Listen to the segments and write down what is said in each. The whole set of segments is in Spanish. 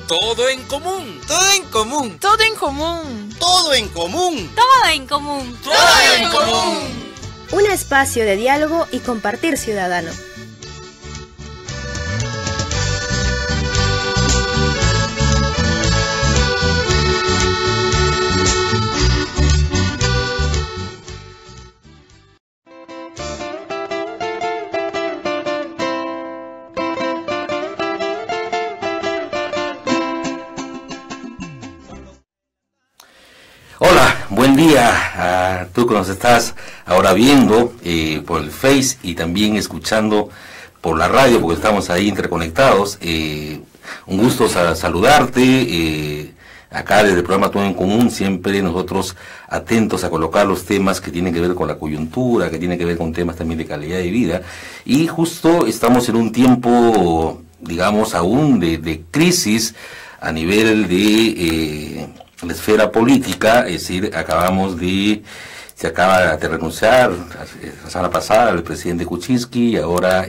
Todo en común. Todo en común. Todo en común. Todo en común. Todo en común. Todo en común. Un espacio de diálogo y compartir ciudadano. Hola, buen día a tú que nos estás ahora viendo por el Face y también escuchando por la radio, porque estamos ahí interconectados. Un gusto saludarte acá desde el programa Todo en Común, siempre nosotros atentos a colocar los temas que tienen que ver con la coyuntura, que tienen que ver con temas también de calidad de vida. Y justo estamos en un tiempo, digamos, aún de crisis a nivel de la esfera política, es decir, se acaba de renunciar la semana pasada el presidente Kuczynski y ahora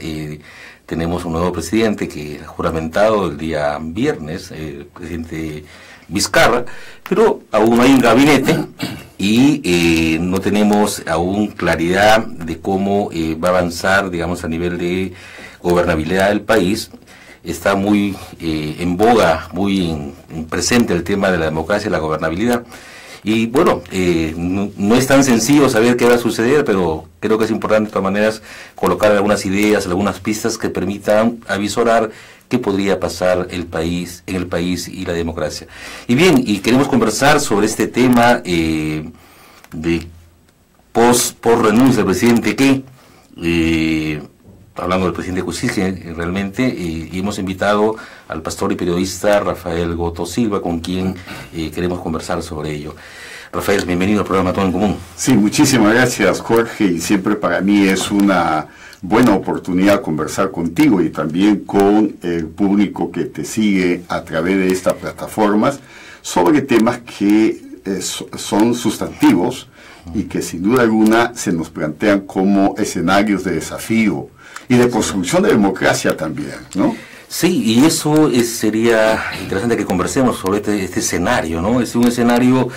tenemos un nuevo presidente que ha juramentado el día viernes, el presidente Vizcarra, pero aún no hay un gabinete y no tenemos aún claridad de cómo va a avanzar, digamos, a nivel de gobernabilidad del país. Está muy en boga, muy presente el tema de la democracia y la gobernabilidad. Y bueno, no es tan sencillo saber qué va a suceder, pero creo que es importante de todas maneras colocar algunas ideas, algunas pistas que permitan avisorar qué podría pasar en el país y la democracia. Y bien, y queremos conversar sobre este tema de por renuncia del presidente hablando del presidente Kuczynski realmente, y hemos invitado al pastor y periodista Rafael Goto Silva, con quien queremos conversar sobre ello. Rafael, bienvenido al programa Todo en Común. Sí, muchísimas gracias, Jorge, y siempre para mí es una buena oportunidad conversar contigo y también con el público que te sigue a través de estas plataformas sobre temas que son sustantivos y que sin duda alguna se nos plantean como escenarios de desafío y de construcción de democracia también, ¿no? Sí, y eso sería interesante que conversemos sobre este escenario, ¿no? Es un escenario,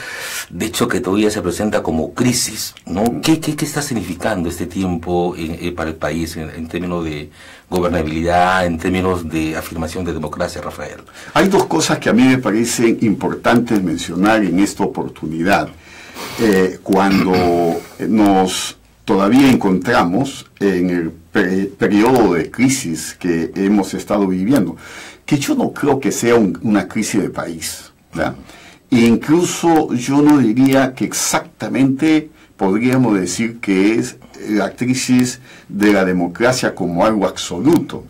de hecho, que todavía se presenta como crisis, ¿no? ¿Qué está significando este tiempo para el país en términos de gobernabilidad, en términos de afirmación de democracia, Rafael? Hay dos cosas que a mí me parecen importantes mencionar en esta oportunidad. Cuando nos todavía encontramos en el periodo de crisis que hemos estado viviendo, que yo no creo que sea una crisis de país, ¿verdad? E incluso yo no diría que exactamente podríamos decir que es la crisis de la democracia como algo absoluto.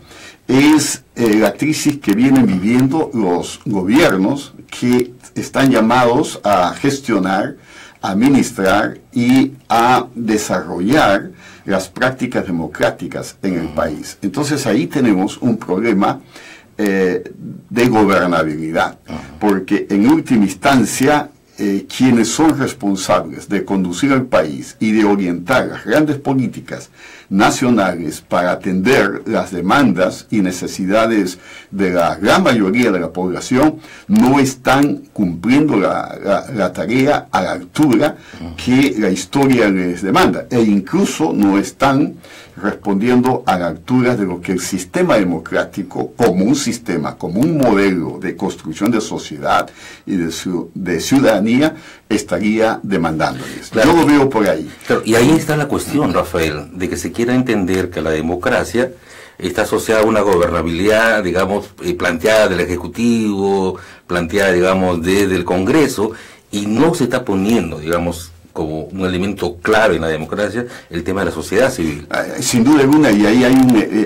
Es la crisis que vienen viviendo los gobiernos que están llamados a gestionar, administrar y a desarrollar las prácticas democráticas en el país. Entonces ahí tenemos un problema de gobernabilidad, porque en última instancia quienes son responsables de conducir al país y de orientar las grandes políticas nacionales para atender las demandas y necesidades de la gran mayoría de la población no están cumpliendo la tarea a la altura que la historia les demanda, e incluso no están respondiendo a la altura de lo que el sistema democrático, como un sistema, como un modelo de construcción de sociedad y de ciudadanía, estaría demandándoles. Claro, yo lo veo por ahí. Claro, y ahí está la cuestión, Rafael, de que se quiera entender que la democracia está asociada a una gobernabilidad, digamos, planteada del Ejecutivo, planteada, digamos, desde el Congreso, y no se está poniendo, digamos, como un elemento clave en la democracia, el tema de la sociedad civil. Sin duda alguna, y ahí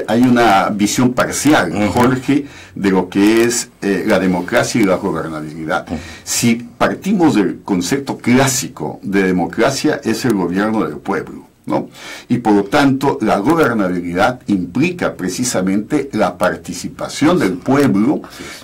hay una visión parcial, Jorge, de lo que es la democracia y la gobernabilidad. Si partimos del concepto clásico de democracia, es el gobierno del pueblo, ¿no? Y por lo tanto, la gobernabilidad implica precisamente la participación del pueblo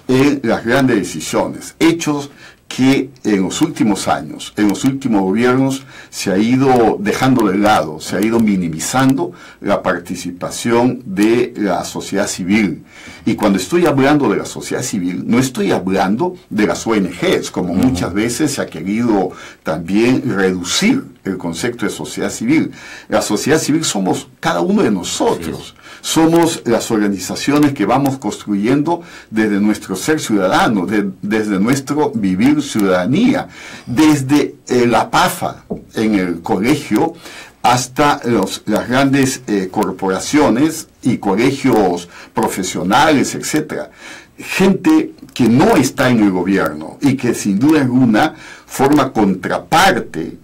en las grandes decisiones, hechos que en los últimos años, en los últimos gobiernos, se ha ido dejando de lado, se ha ido minimizando la participación de la sociedad civil. Y cuando estoy hablando de la sociedad civil, no estoy hablando de las ONGs, como muchas veces se ha querido también reducir el concepto de sociedad civil. La sociedad civil somos cada uno de nosotros. Somos las organizaciones que vamos construyendo desde nuestro ser ciudadano, desde nuestro vivir ciudadanía, desde la PAFA en el colegio hasta las grandes corporaciones y colegios profesionales, etcétera. Gente que no está en el gobierno y que sin duda alguna forma contraparte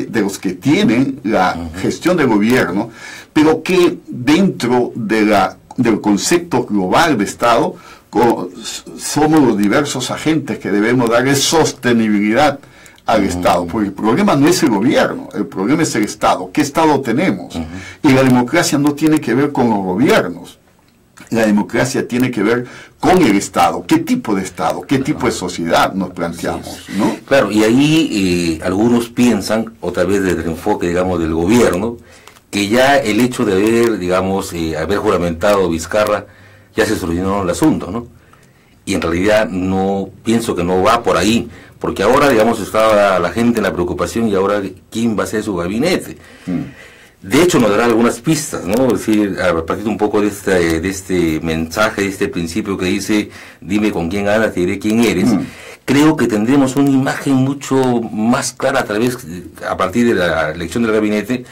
de los que tienen la gestión del gobierno, pero que dentro del concepto global de Estado somos los diversos agentes que debemos darle sostenibilidad al Estado, porque el problema no es el gobierno, el problema es el Estado. ¿Qué Estado tenemos? Y la democracia no tiene que ver con los gobiernos. La democracia tiene que ver con el Estado. ¿Qué tipo de Estado? ¿Qué tipo de sociedad nos planteamos? ¿No? Claro, y ahí algunos piensan, otra vez desde el enfoque, digamos, del gobierno, que ya el hecho de haber, digamos, haber juramentado Vizcarra, ya se solucionó el asunto, ¿no? Y en realidad no, pienso que no va por ahí, porque ahora, digamos, estaba la gente en la preocupación y ahora, ¿quién va a ser su gabinete? De hecho, nos dará algunas pistas, ¿no? Es decir, a partir un poco de este mensaje, de este principio que dice, dime con quién andas, te diré quién eres. Creo que tendremos una imagen mucho más clara a partir de la elección del gabinete,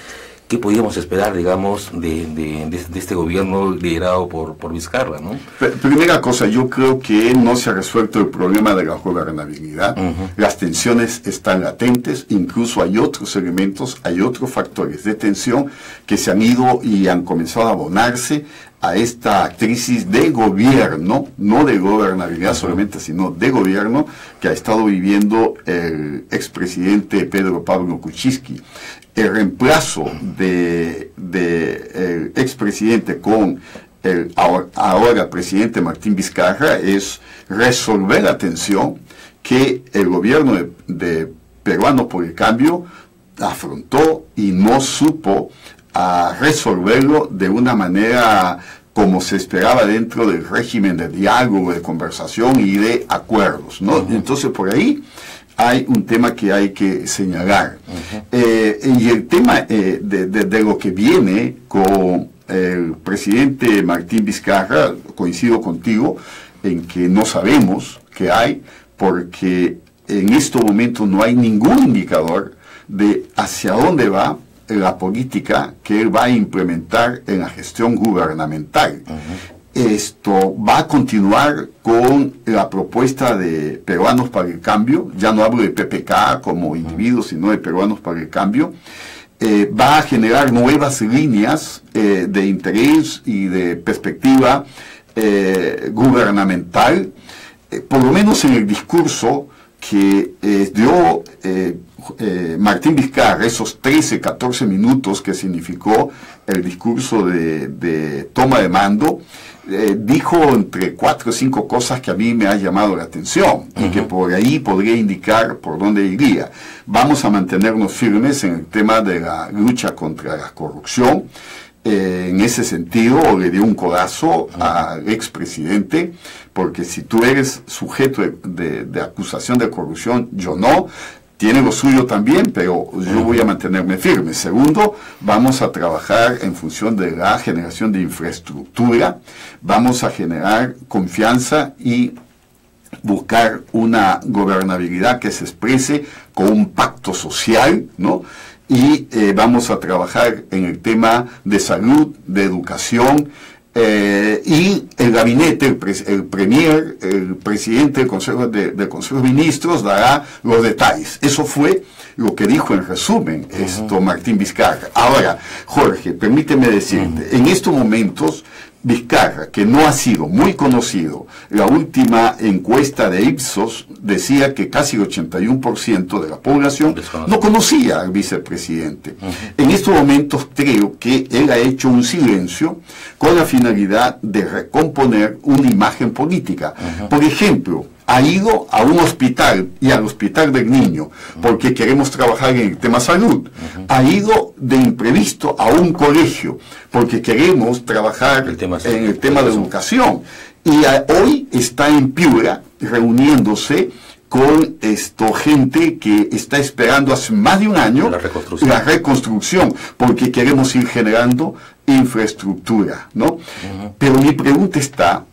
que podíamos esperar, digamos, de este gobierno liderado por Vizcarra, ¿no? Primera cosa, yo creo que no se ha resuelto el problema de la gobernabilidad. Las tensiones están latentes, incluso hay otros elementos, hay otros factores de tensión que se han ido y han comenzado a abonarse a esta crisis de gobierno, no de gobernabilidad solamente, sino de gobierno, que ha estado viviendo el expresidente Pedro Pablo Kuczynski. El reemplazo del expresidente con el ahora presidente Martín Vizcarra es resolver la tensión que el gobierno de Peruanos por el Cambio afrontó y no supo a resolverlo de una manera como se esperaba dentro del régimen de diálogo, de conversación y de acuerdos, ¿no? Entonces por ahí hay un tema que hay que señalar. Y el tema de lo que viene con el presidente Martín Vizcarra, coincido contigo en que no sabemos qué hay, porque en estos momentos no hay ningún indicador de hacia dónde va la política que él va a implementar en la gestión gubernamental. Esto va a continuar con la propuesta de Peruanos para el Cambio, ya no hablo de PPK como individuos, sino de Peruanos para el Cambio. Va a generar nuevas líneas de interés y de perspectiva gubernamental, por lo menos en el discurso que dio Martín Vizcarra, esos 13, 14 minutos que significó el discurso de toma de mando. Dijo entre 4 o 5 cosas que a mí me ha llamado la atención y que por ahí podría indicar por dónde iría. Vamos a mantenernos firmes en el tema de la lucha contra la corrupción. En ese sentido, le dio un codazo al expresidente, porque si tú eres sujeto de acusación de corrupción, yo no. Tiene lo suyo también, pero yo voy a mantenerme firme. Segundo, vamos a trabajar en función de la generación de infraestructura, vamos a generar confianza y buscar una gobernabilidad que se exprese con un pacto social, ¿no? Y vamos a trabajar en el tema de salud, de educación, y el gabinete, el premier, el presidente del Consejo de Ministros dará los detalles. Eso fue lo que dijo en resumen Martín Vizcarra. Ahora, Jorge, permíteme decirte, en estos momentos Vizcarra, que no ha sido muy conocido, la última encuesta de Ipsos decía que casi el 81% de la población no conocía al vicepresidente. En estos momentos creo que él ha hecho un silencio con la finalidad de recomponer una imagen política. Por ejemplo, ha ido a un hospital y al hospital del niño porque queremos trabajar en el tema salud, ha ido de imprevisto a un colegio porque queremos trabajar en el tema de educación, y hoy está en Piura reuniéndose con gente que está esperando hace más de un año la reconstrucción, porque queremos ir generando infraestructura, ¿no? Pero mi pregunta está,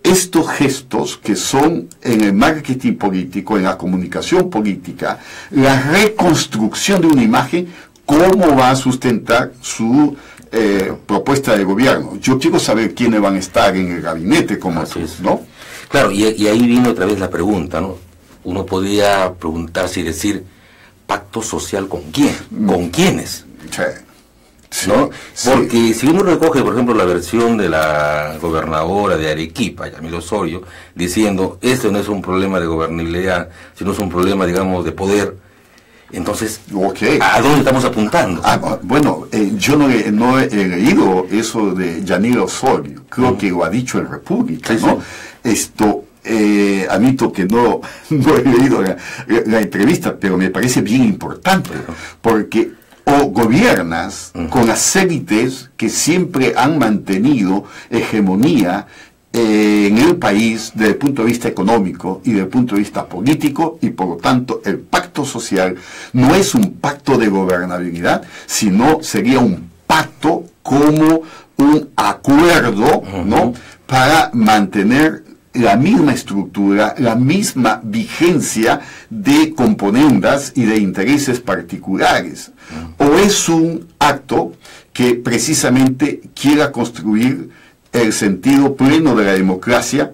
estos gestos que son en el marketing político, en la comunicación política, la reconstrucción de una imagen, ¿cómo va a sustentar su propuesta de gobierno? Yo quiero saber quiénes van a estar en el gabinete, como tú, ¿no? Claro, y ahí viene otra vez la pregunta, ¿no? Uno podría preguntarse y decir, ¿pacto social con quién? ¿Con quiénes? Sí, ¿no? sí. Porque si uno recoge, por ejemplo, la versión de la gobernadora de Arequipa, Yamil Osorio, diciendo, este no es un problema de gobernabilidad, sino es un problema, digamos, de poder, entonces, ¿a dónde estamos apuntando? Bueno, yo no he leído eso de Yamil Osorio, creo que lo ha dicho en República, ¿no? Admito que no he leído la entrevista, pero me parece bien importante, porque o gobiernas con las élites que siempre han mantenido hegemonía en el país desde el punto de vista económico y desde el punto de vista político, y por lo tanto el pacto social no es un pacto de gobernabilidad, sino sería un pacto como un acuerdo, ¿no?, para mantener la misma estructura, la misma vigencia de componendas y de intereses particulares. O es un acto que precisamente quiera construir el sentido pleno de la democracia,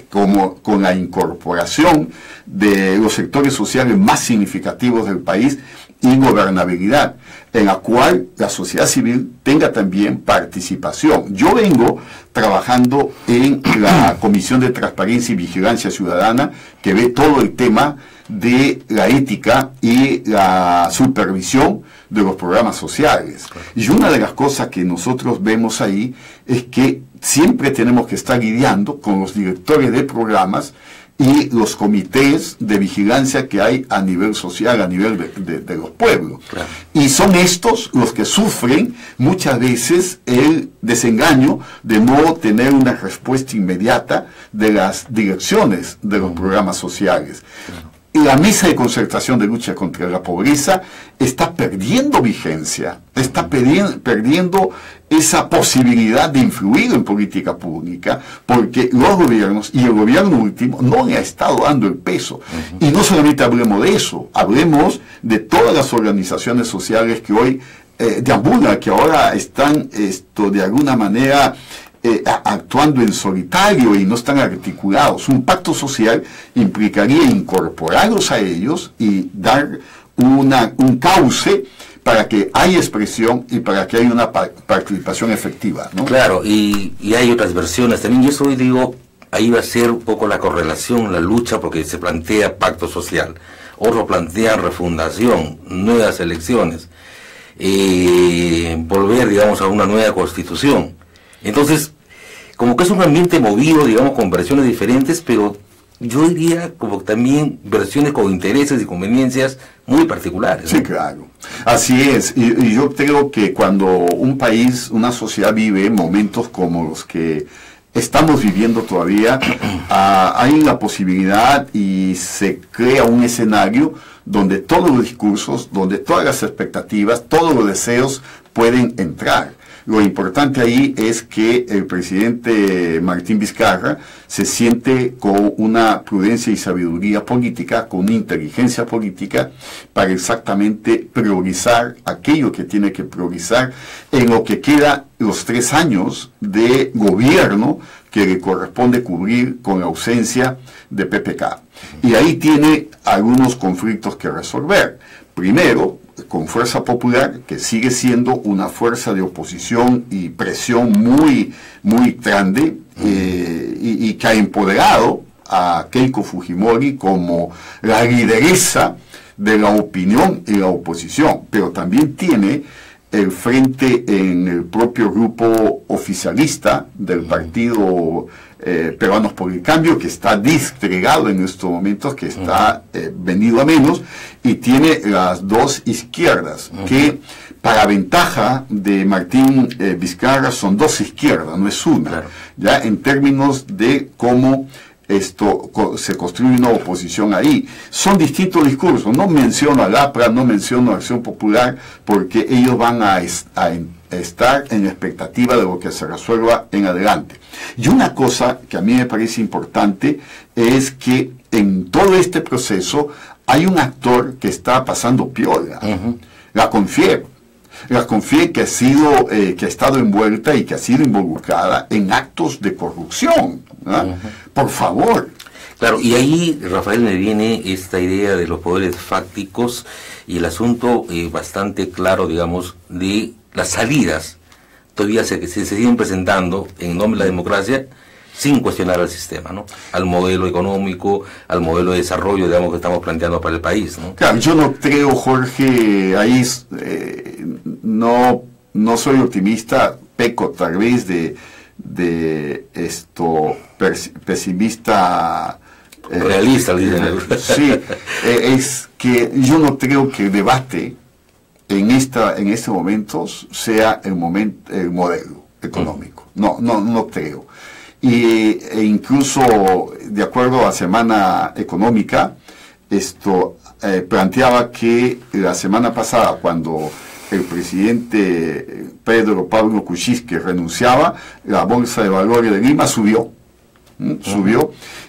como con la incorporación de los sectores sociales más significativos del país y gobernabilidad, en la cual la sociedad civil tenga también participación. Yo vengo trabajando en la Comisión de Transparencia y Vigilancia Ciudadana, que ve todo el tema de la ética y la supervisión de los programas sociales. Y una de las cosas que nosotros vemos ahí es que siempre tenemos que estar lidiando con los directores de programas y los comités de vigilancia que hay a nivel social, a nivel de los pueblos. Claro. Y son estos los que sufren muchas veces el desengaño de no tener una respuesta inmediata de las direcciones de los programas sociales. Claro. La mesa de concertación de lucha contra la pobreza está perdiendo vigencia, está perdiendo esa posibilidad de influir en política pública, porque los gobiernos y el gobierno último no le ha estado dando el peso. Y no solamente hablemos de eso, hablemos de todas las organizaciones sociales que hoy deambulan, que ahora están de alguna manera actuando en solitario y no están articulados. Un pacto social implicaría incorporarlos a ellos y dar un cauce para que haya expresión y para que haya una participación efectiva, ¿no? Claro, y hay otras versiones también. Yo hoy digo, ahí va a ser un poco la correlación, la lucha, porque se plantea pacto social. Otro plantea refundación, nuevas elecciones, volver, digamos, a una nueva constitución. Entonces, como que es un ambiente movido, digamos, con versiones diferentes, pero yo diría como también versiones con intereses y conveniencias muy particulares, ¿no? Sí, claro. Así es. Y yo creo que cuando un país, una sociedad vive momentos como los que estamos viviendo todavía, hay la posibilidad y se crea un escenario donde todos los discursos, donde todas las expectativas, todos los deseos pueden entrar. Lo importante ahí es que el presidente Martín Vizcarra se siente con una prudencia y sabiduría política, con una inteligencia política, para exactamente priorizar aquello que tiene que priorizar en lo que queda los 3 años de gobierno que le corresponde cubrir con la ausencia de PPK. Y ahí tiene algunos conflictos que resolver. Primero, con Fuerza Popular, que sigue siendo una fuerza de oposición y presión muy, muy grande, y que ha empoderado a Keiko Fujimori como la lideresa de la opinión y la oposición, pero también tiene el frente en el propio grupo oficialista del Partido Peruanos por el Cambio, que está disgregado en estos momentos, que está venido a menos, y tiene las dos izquierdas, que para ventaja de Martín Vizcarra son dos izquierdas, no es una, claro. Ya en términos de cómo se construye una oposición ahí. Son distintos discursos. No menciono al APRA, no menciono a Acción Popular, porque ellos van a estar en expectativa de lo que se resuelva en adelante. Y una cosa que a mí me parece importante es que en todo este proceso hay un actor que está pasando piola. La CONFIEP. La CONFIEP que ha estado envuelta y que ha sido involucrada en actos de corrupción. Por favor. Claro, y ahí, Rafael, me viene esta idea de los poderes fácticos y el asunto bastante claro, digamos, de las salidas. Todavía se siguen presentando en nombre de la democracia sin cuestionar al sistema, ¿no? Al modelo económico, al modelo de desarrollo, digamos, que estamos planteando para el país, ¿no? Claro, yo no creo, Jorge, ahí no soy optimista, peco tal vez de pesimista, realista, dicen. Sí, es que yo no creo que el debate en este momento sea el modelo económico. No creo. E incluso de acuerdo a Semana Económica, planteaba que la semana pasada, cuando el presidente Pedro Pablo Kuczynski renunciaba, la Bolsa de Valores de Lima subió,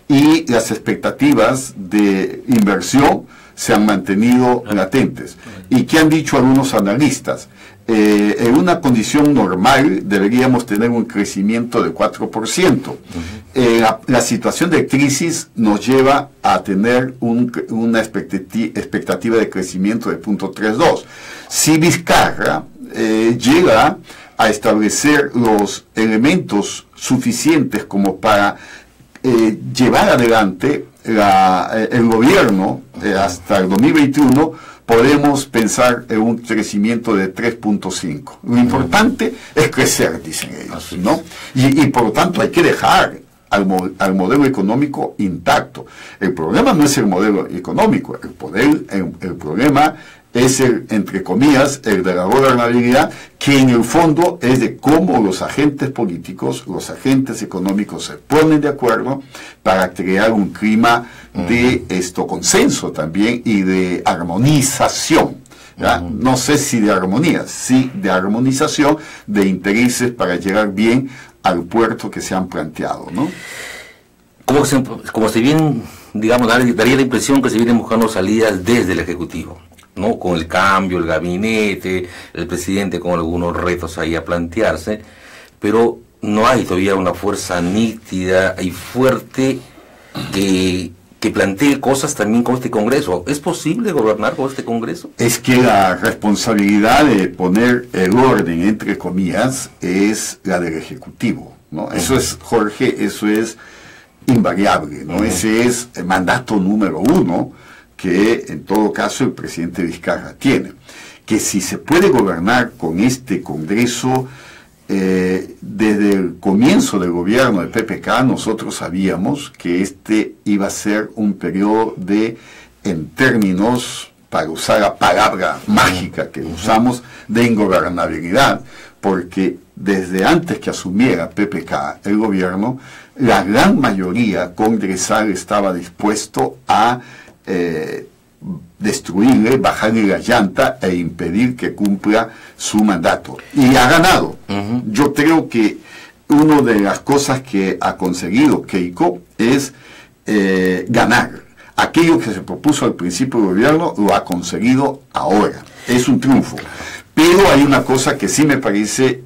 y las expectativas de inversión se han mantenido latentes. ¿Y qué han dicho algunos analistas? En una condición normal deberíamos tener un crecimiento de 4%. La situación de crisis nos lleva a tener una expectativa de crecimiento de 0.32. Si Vizcarra llega a establecer los elementos suficientes como para llevar adelante el gobierno hasta el 2021, podemos pensar en un crecimiento de 3.5. Lo importante es crecer, dicen ellos, ¿no? Y por lo tanto hay que dejar al modelo económico intacto. El problema no es el modelo económico, el problema es entre comillas, el de la gobernabilidad, que en el fondo es de cómo los agentes políticos, los agentes económicos se ponen de acuerdo para crear un clima de consenso también y de armonización. ¿Ya? No sé si de armonía, sí de armonización de intereses para llegar bien al puerto que se han planteado, ¿no? Como se bien, digamos, daría la impresión que se vienen buscando salidas desde el Ejecutivo, ¿no? Con el cambio, el gabinete, el presidente con algunos retos ahí a plantearse, pero no hay todavía una fuerza nítida y fuerte que plantee cosas también con este Congreso. ¿Es posible gobernar con este Congreso? Es que la responsabilidad de poner el orden, entre comillas, es la del Ejecutivo, ¿no? Eso es, Jorge, eso es invariable, ¿no? Ese es el mandato número 1 que en todo caso el presidente Vizcarra tiene. Que si se puede gobernar con este Congreso, desde el comienzo del gobierno de PPK nosotros sabíamos que este iba a ser un periodo en términos, para usar la palabra mágica que usamos, de ingobernabilidad, porque desde antes que asumiera PPK el gobierno, la gran mayoría congresal estaba dispuesto a destruirle, bajarle la llanta e impedir que cumpla su mandato. Y ha ganado. Yo creo que una de las cosas que ha conseguido Keiko es ganar. Aquello que se propuso al principio del gobierno lo ha conseguido ahora. Es un triunfo. Pero hay una cosa que sí me parece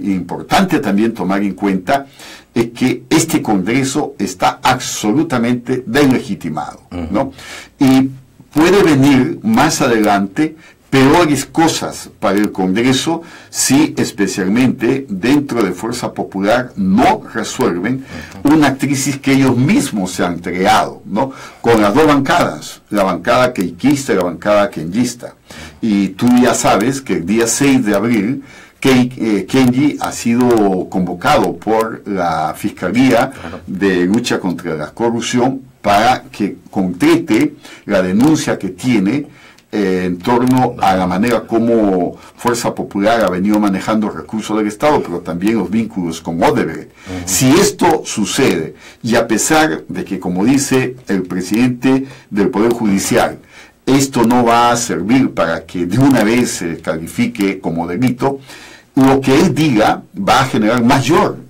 importante también tomar en cuenta, es que este Congreso está absolutamente deslegitimado, ¿no? Y puede venir más adelante peores cosas para el Congreso si especialmente dentro de Fuerza Popular no resuelven una crisis que ellos mismos se han creado, ¿no? Con las dos bancadas, la bancada queiquista y la bancada quenllista. Y tú ya sabes que el día 6 de abril Kenji ha sido convocado por la Fiscalía de Lucha contra la Corrupción para que concrete la denuncia que tiene en torno a la manera como Fuerza Popular ha venido manejando recursos del Estado, pero también los vínculos con Odebrecht. Si esto sucede, y a pesar de que, como dice el presidente del Poder Judicial, esto no va a servir para que de una vez se califique como delito, lo que él diga va a generar mayor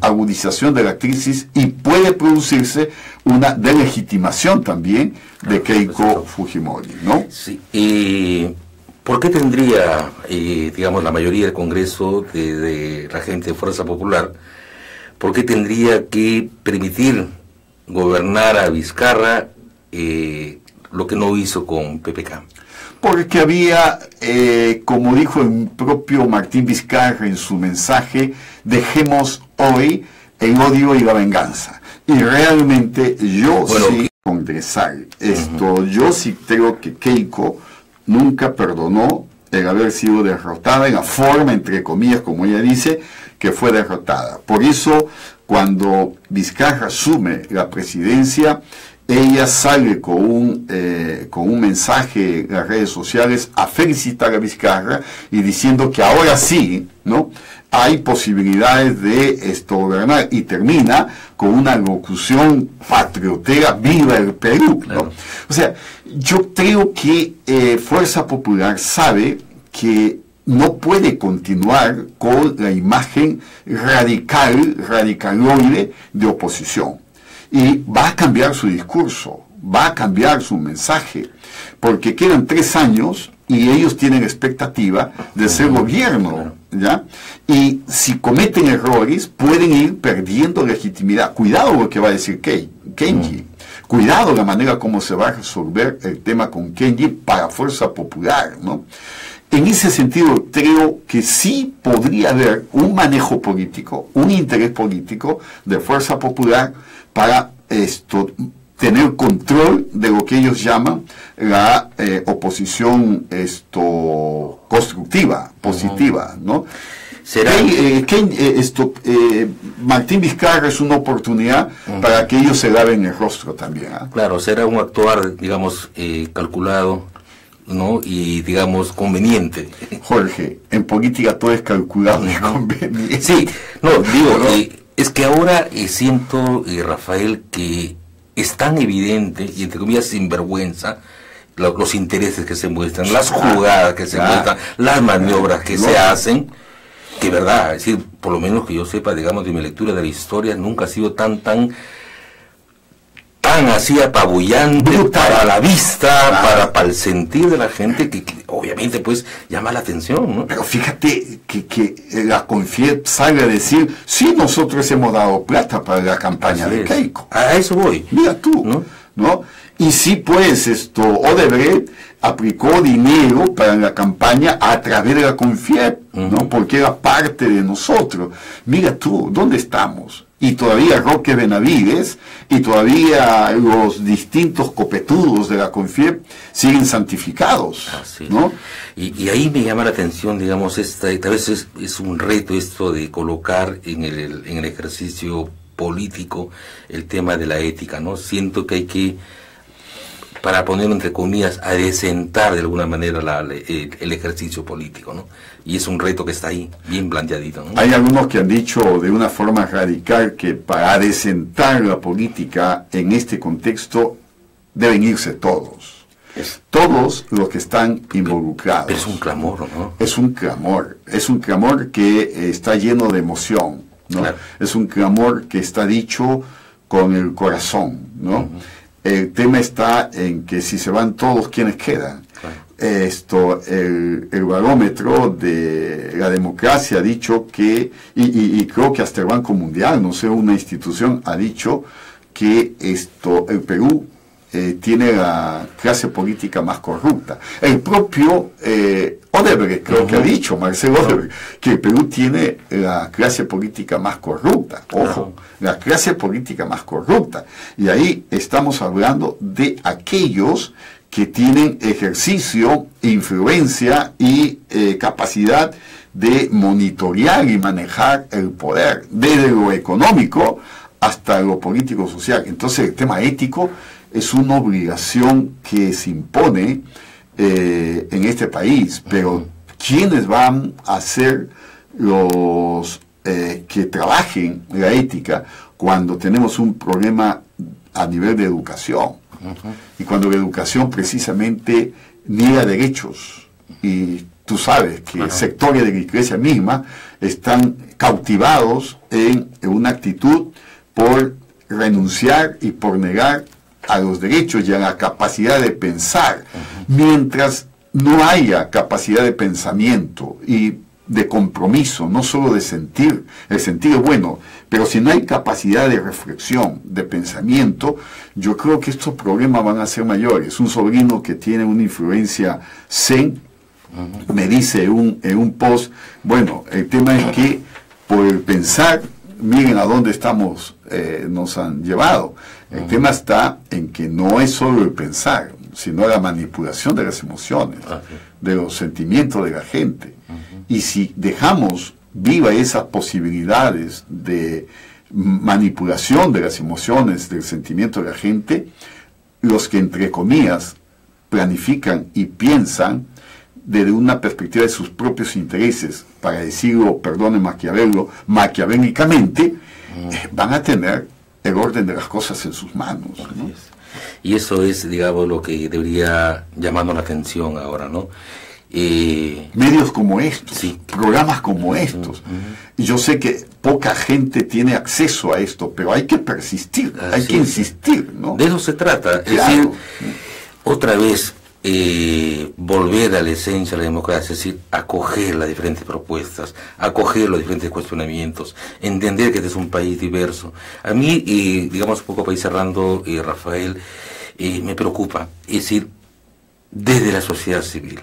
agudización de la crisis y puede producirse una delegitimación también de Keiko Fujimori, ¿no? Sí. ¿Por qué tendría, digamos, la mayoría del Congreso de la gente de Fuerza Popular, por qué tendría que permitir gobernar a Vizcarra lo que no hizo con PPK? Porque había, como dijo el propio Martín Vizcarra en su mensaje, dejemos hoy el odio y la venganza. Y realmente yo sí congresar esto, yo sí creo que Keiko nunca perdonó el haber sido derrotada en la forma, entre comillas, como ella dice, que fue derrotada. Por eso, cuando Vizcarra asume la presidencia, ella sale con un mensaje en las redes sociales a felicitar a Vizcarra y diciendo que ahora sí, ¿no?, hay posibilidades de gobernar, y termina con una locución patriotera: viva el Perú, ¿no? O sea, yo creo que Fuerza Popular sabe que no puede continuar con la imagen radicaloide de oposición. Y va a cambiar su discurso, va a cambiar su mensaje, porque quedan 3 años y ellos tienen expectativa de ser gobierno, ¿ya? Y si cometen errores, pueden ir perdiendo legitimidad. Cuidado lo que va a decir Kenji. Cuidado la manera como se va a resolver el tema con Kenji para Fuerza Popular, ¿no? En ese sentido, creo que sí podría haber un manejo político, un interés político de Fuerza Popular para tener control de lo que ellos llaman la oposición constructiva, positiva, ¿no? Martín Vizcarra es una oportunidad para que ellos se laven el rostro también, ¿eh? Claro, será un actuar, digamos, calculado, ¿no? Y, digamos, conveniente. Jorge, en política todo es calculado y conveniente. Sí, no, digo, es que ahora siento, Rafael, que es tan evidente y, entre comillas, sinvergüenza, los intereses que se muestran, las jugadas que se muestran, las maniobras que se hacen, que verdad, es decir, por lo menos que yo sepa, digamos, de mi lectura de la historia, nunca ha sido tan así apabullante, para la vista, para el sentir de la gente, que obviamente pues llama la atención, ¿no? Pero fíjate que la CONFIEP sale a decir: sí, nosotros hemos dado plata para la campaña de Keiko. A eso voy. Mira tú, ¿no? Y sí, pues, Odebrecht aplicó dinero para la campaña a través de la CONFIEP, ¿no? Porque era parte de nosotros. Mira tú, ¿dónde estamos? Y todavía Roque Benavides y todavía los distintos copetudos de la CONFIEP siguen santificados, ¿no? Y ahí me llama la atención, digamos, tal vez es un reto esto de colocar en el ejercicio político el tema de la ética, ¿no? Siento que hay que, para ponerlo entre comillas, adecentar de alguna manera el ejercicio político, ¿no? Y es un reto que está ahí, bien planteadito, ¿no? Hay algunos que han dicho de una forma radical que para adecentar la política en este contexto deben irse todos. Todos los que están involucrados. Pero es un clamor, ¿no? Es un clamor que está lleno de emoción, ¿no? Claro. Es un clamor que está dicho con el corazón, ¿no? El tema está en que si se van todos, ¿quiénes quedan? Claro. El barómetro de la democracia ha dicho que, y creo que hasta el Banco Mundial, no sé, una institución ha dicho que el Perú tiene la clase política más corrupta. El propio Odebrecht creo que ha dicho, Marcelo Odebrecht, que el Perú tiene la clase política más corrupta. Ojo, la clase política más corrupta. Y ahí estamos hablando de aquellos que tienen ejercicio, influencia y capacidad de monitorear y manejar el poder, desde lo económico hasta lo político-social. Entonces el tema ético es una obligación que se impone en este país, pero ¿quiénes van a ser los que trabajen la ética cuando tenemos un problema a nivel de educación? Y cuando la educación precisamente niega derechos, y tú sabes que sectores de la iglesia misma están cautivados en una actitud por renunciar y por negar a los derechos y a la capacidad de pensar, mientras no haya capacidad de pensamiento y de compromiso, no solo de sentir, el sentir es bueno, pero si no hay capacidad de reflexión, de pensamiento, yo creo que estos problemas van a ser mayores. Un sobrino que tiene una influencia zen me dice en un post, bueno, el tema es que por el pensar, miren a dónde estamos, nos han llevado. El tema está en que no es solo el pensar, sino la manipulación de las emociones, de los sentimientos de la gente. Y si dejamos viva esas posibilidades de manipulación de las emociones, del sentimiento de la gente, los que entre comillas planifican y piensan desde una perspectiva de sus propios intereses, para decirlo, perdone maquiavélicamente, van a tener el orden de las cosas en sus manos, ¿no? Y eso es, digamos, lo que debería llamarnos la atención ahora, ¿no? Medios como estos, sí, programas como estos. Y yo sé que poca gente tiene acceso a esto, pero hay que persistir, hay que insistir, ¿no? De eso se trata, Claro. es decir, otra vez volver a la esencia de la democracia, es decir, acoger las diferentes propuestas, acoger los diferentes cuestionamientos, entender que este es un país diverso. A mí, digamos, un poco para ir cerrando, Rafael, me preocupa, es decir, desde la sociedad civil,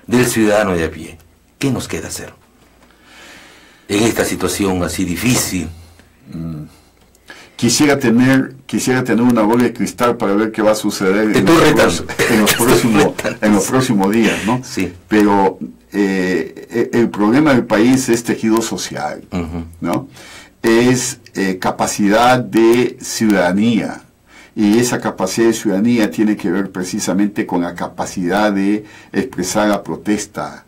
del ciudadano de a pie, ¿qué nos queda hacer en esta situación así difícil? Quisiera tener una bola de cristal para ver qué va a suceder en los próximos días, ¿no? Sí. Pero el problema del país es tejido social, ¿no? Es capacidad de ciudadanía. Y esa capacidad de ciudadanía tiene que ver precisamente con la capacidad de expresar la protesta,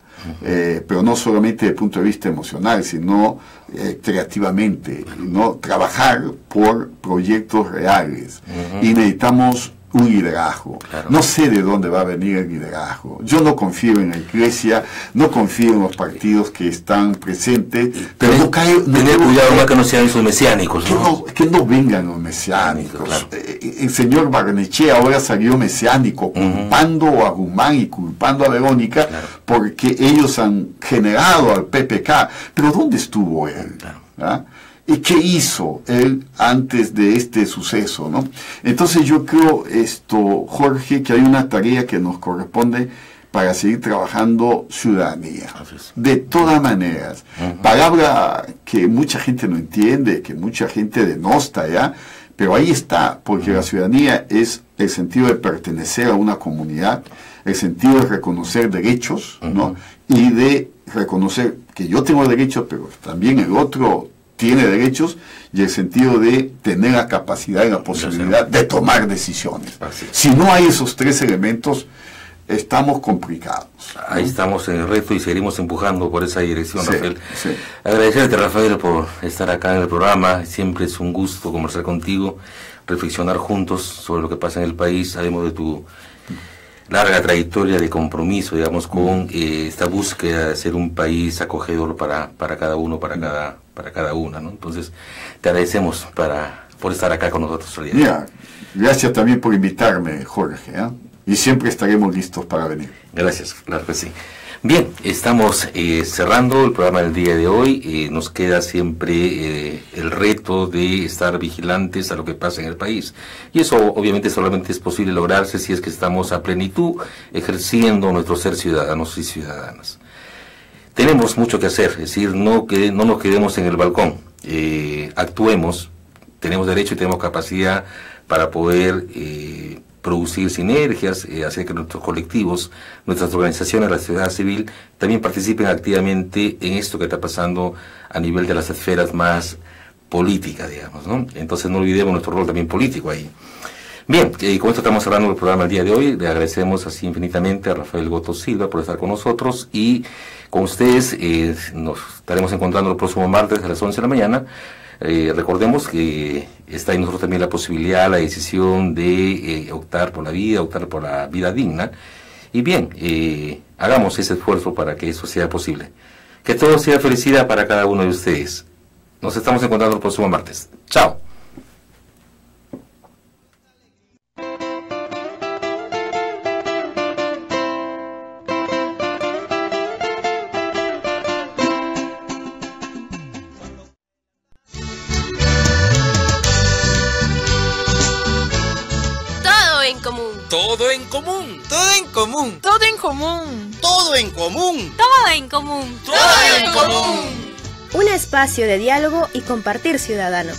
pero no solamente desde el punto de vista emocional, sino creativamente, ¿no? Trabajar por proyectos reales. Y necesitamos un liderazgo. Claro. No sé de dónde va a venir el liderazgo. Yo no confío en la iglesia, no confío en los partidos que están presentes, pero tener cuidado más que no sean esos mesiánicos, ¿no? Que no vengan los mesiánicos. Claro. El señor Barnechea ahora salió mesiánico, culpando a Guzmán y culpando a Verónica, Claro, porque ellos han generado al PPK. Pero ¿dónde estuvo él? Claro. ¿Ah? ¿Y qué hizo él antes de este suceso, no? Entonces yo creo, Jorge, que hay una tarea que nos corresponde para seguir trabajando ciudadanía. De todas maneras. Palabra que mucha gente no entiende, que mucha gente denosta ya, pero ahí está, porque la ciudadanía es el sentido de pertenecer a una comunidad, el sentido de reconocer derechos, ¿no? Y de reconocer que yo tengo derechos, pero también el otro tiene derechos, y el sentido de tener la capacidad y la posibilidad de tomar decisiones. Si no hay esos tres elementos, estamos complicados, ¿no? Ahí estamos en el reto y seguiremos empujando por esa dirección, Sí, Rafael. sí. Agradecerte, Rafael, por estar acá en el programa. Siempre es un gusto conversar contigo, reflexionar juntos sobre lo que pasa en el país. Sabemos de tu larga trayectoria de compromiso, digamos, con esta búsqueda de ser un país acogedor para cada uno, para cada una, ¿no? Entonces, te agradecemos por estar acá con nosotros hoy. Mira, gracias también por invitarme, Jorge, ¿eh? Y siempre estaremos listos para venir. Gracias, claro que sí. Bien, estamos cerrando el programa del día de hoy. Nos queda siempre el reto de estar vigilantes a lo que pasa en el país. Y eso obviamente solamente es posible lograrse si es que estamos a plenitud ejerciendo nuestro ser ciudadanos y ciudadanas. Tenemos mucho que hacer, es decir, no nos quedemos en el balcón. Actuemos, tenemos derecho y tenemos capacidad para poder producir sinergias, hacer que nuestros colectivos, nuestras organizaciones, la sociedad civil, también participen activamente en esto que está pasando a nivel de las esferas más políticas, digamos, ¿no? Entonces no olvidemos nuestro rol también político ahí. Bien, con esto estamos cerrando el programa el día de hoy. Le agradecemos así infinitamente a Rafael Goto Silva por estar con nosotros, y con ustedes nos estaremos encontrando el próximo martes a las 11 de la mañana. Recordemos que está en nosotros también la posibilidad, la decisión de optar por la vida digna. Y bien, hagamos ese esfuerzo para que eso sea posible. Que todo sea felicidad para cada uno de ustedes. Nos estamos encontrando el próximo martes. Chao. Todo en común. Todo en común. Todo en común. Todo en común. Todo en común. Todo en común. Un espacio de diálogo y compartir ciudadano.